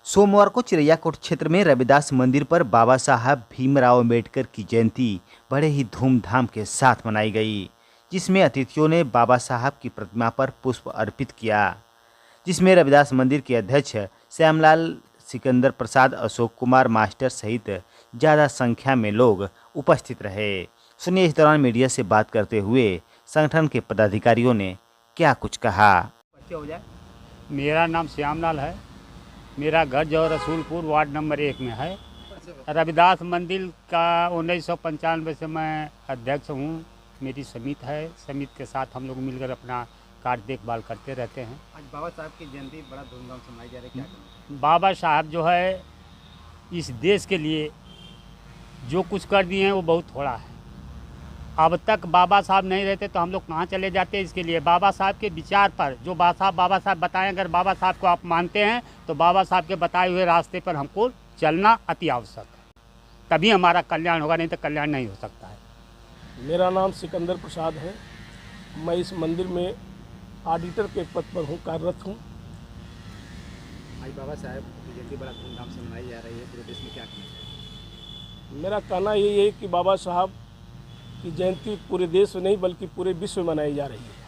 सोमवार को चिरैयाकोट क्षेत्र में रविदास मंदिर पर बाबा साहब भीमराव अम्बेडकर की जयंती बड़े ही धूमधाम के साथ मनाई गई, जिसमें अतिथियों ने बाबा साहब की प्रतिमा पर पुष्प अर्पित किया, जिसमें रविदास मंदिर के अध्यक्ष श्यामलाल, सिकंदर प्रसाद, अशोक कुमार मास्टर सहित ज़्यादा संख्या में लोग उपस्थित रहे। सुनिए इस दौरान मीडिया से बात करते हुए संगठन के पदाधिकारियों ने क्या कुछ कहा। मेरा नाम श्यामलाल है। मेरा घर जो रसूलपुर वार्ड नंबर 1 में है। रविदास मंदिर का 1995 से मैं अध्यक्ष हूँ। मेरी समिति है। समिति के साथ हम लोग मिलकर अपना कार्य देखभाल करते रहते हैं। आज बाबा साहब की जयंती बड़ा धूमधाम से मनाई जा रही है, क्या कहना? बाबा साहब जो है इस देश के लिए जो कुछ कर दिए हैं वो बहुत थोड़ा है। अब तक बाबा साहब नहीं रहते तो हम लोग कहाँ चले जाते। इसके लिए बाबा साहब के विचार पर जो बाबा साहब बताएं, अगर बाबा साहब को आप मानते हैं तो बाबा साहब के बताए हुए रास्ते पर हमको चलना अति आवश्यक है, तभी हमारा कल्याण होगा, नहीं तो कल्याण नहीं हो सकता है। मेरा नाम सिकंदर प्रसाद है। मैं इस मंदिर में ऑडिटर के पद पर हूँ, कार्यरत हूँ। आज बाबा साहब की जयंती बड़ा धूमधाम से मनाई जा रही है, पूरे देश में क्या कहना चाहिए? मेरा कहना यही है कि बाबा साहब की जयंती पूरे देश में नहीं बल्कि पूरे विश्व में मनाई जा रही है,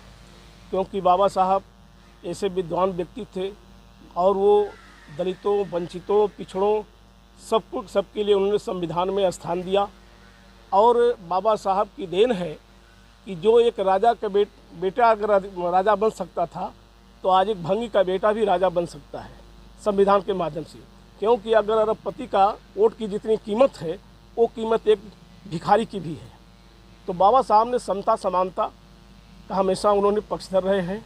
क्योंकि बाबा साहब ऐसे विद्वान व्यक्ति थे और वो दलितों, वंचितों, पिछड़ों सबके लिए उन्होंने संविधान में स्थान दिया। और बाबा साहब की देन है कि जो एक राजा का बेटा अगर राजा बन सकता था तो आज एक भंगी का बेटा भी राजा बन सकता है संविधान के माध्यम से, क्योंकि अगर अरबपति का वोट की जितनी कीमत है वो कीमत एक भिखारी की भी है। तो बाबा साहब ने समता समानता का हमेशा उन्होंने पक्षधर रहे हैं,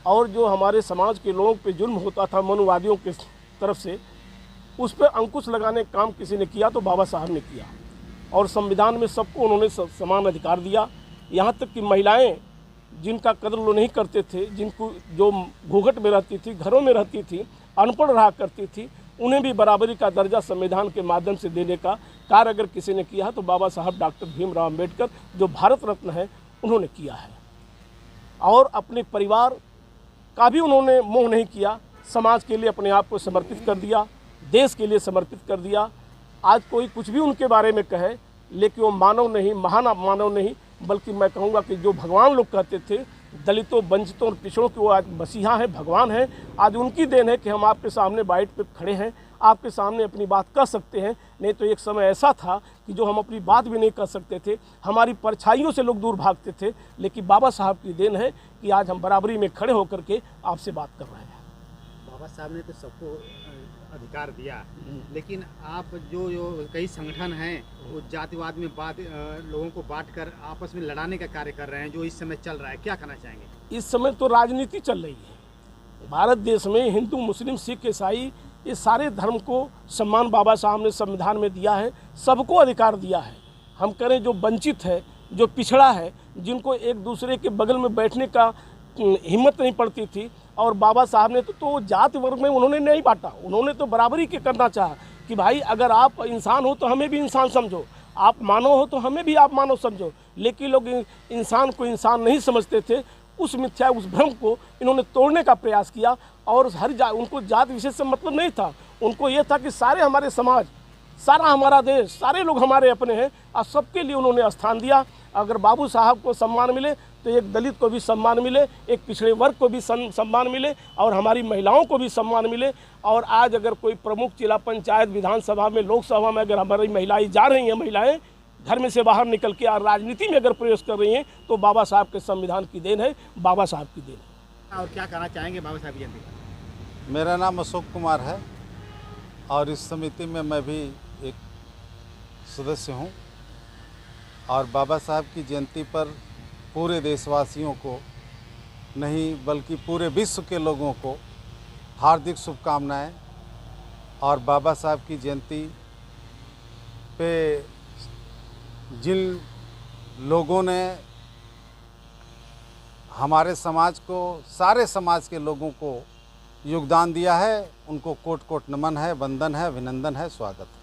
और जो हमारे समाज के लोगों पे जुल्म होता था मनुवादियों के तरफ से, उस पर अंकुश लगाने का काम किसी ने किया तो बाबा साहब ने किया। और संविधान में सबको उन्होंने समान अधिकार दिया। यहाँ तक कि महिलाएं जिनका कदर लोग नहीं करते थे, जिनको जो घूंघट में रहती थी, घरों में रहती थी, अनपढ़ रहा करती थी, उन्हें भी बराबरी का दर्जा संविधान के माध्यम से देने का कार्य अगर किसी ने किया है तो बाबा साहब डॉक्टर भीमराव अम्बेडकर जो भारत रत्न है उन्होंने किया है। और अपने परिवार का भी उन्होंने मोह नहीं किया, समाज के लिए अपने आप को समर्पित कर दिया, देश के लिए समर्पित कर दिया। आज कोई कुछ भी उनके बारे में कहे, लेकिन वो मानव नहीं, महान मानव नहीं, बल्कि मैं कहूँगा कि जो भगवान लोग कहते थे, दलितों, वंचितों और पिछड़ों के वो आज मसीहा हैं, भगवान हैं। आज उनकी देन है कि हम आपके सामने बाइट पे खड़े हैं, आपके सामने अपनी बात कह सकते हैं। नहीं तो एक समय ऐसा था कि जो हम अपनी बात भी नहीं कर सकते थे, हमारी परछाइयों से लोग दूर भागते थे। लेकिन बाबा साहब की देन है कि आज हम बराबरी में खड़े होकर के आपसे बात कर रहे हैं। बाबा साहब ने तो सबको अधिकार दिया, लेकिन आप जो कई संगठन हैं वो जातिवाद में लोगों को बांटकर आपस में लड़ाने का कार्य कर रहे हैं, जो इस समय चल रहा है, क्या कहना चाहेंगे? इस समय तो राजनीति चल रही है। भारत देश में हिंदू, मुस्लिम, सिख, ईसाई, इस सारे धर्म को सम्मान बाबा साहब ने संविधान में दिया है, सबको अधिकार दिया है। हम करें जो वंचित है, जो पिछड़ा है, जिनको एक दूसरे के बगल में बैठने का हिम्मत नहीं पड़ती थी, और बाबा साहब ने तो जाति वर्ग में उन्होंने नहीं बांटा, उन्होंने तो बराबरी के करना चाहा कि भाई अगर आप इंसान हो तो हमें भी इंसान समझो, आप मानव हो तो हमें भी आप मानव समझो। लेकिन लोग इंसान को इंसान नहीं समझते थे। उस मिथ्या, उस भ्रम को इन्होंने तोड़ने का प्रयास किया। और उनको जात विशेष से मतलब नहीं था, उनको ये था कि सारे हमारे समाज, सारा हमारा देश, सारे लोग हमारे अपने हैं, और सबके लिए उन्होंने स्थान दिया। अगर बाबू साहब को सम्मान मिले तो एक दलित को भी सम्मान मिले, एक पिछड़े वर्ग को भी सम्मान मिले, और हमारी महिलाओं को भी सम्मान मिले। और आज अगर कोई प्रमुख जिला पंचायत, विधानसभा में, लोकसभा में अगर हमारी महिलाएं जा रही हैं, महिलाएं घर में से बाहर निकल के और राजनीति में अगर प्रवेश कर रही हैं, तो बाबा साहब के संविधान की देन है, बाबा साहब की देन है। और क्या कहना चाहेंगे बाबा साहब की जयंती पर? मेरा नाम अशोक कुमार है और इस समिति में मैं भी एक सदस्य हूँ। और बाबा साहब की जयंती पर पूरे देशवासियों को नहीं बल्कि पूरे विश्व के लोगों को हार्दिक शुभकामनाएं। और बाबा साहब की जयंती पे जिन लोगों ने हमारे समाज को, सारे समाज के लोगों को योगदान दिया है, उनको कोट कोट नमन है, वंदन है, अभिनंदन है, स्वागत है।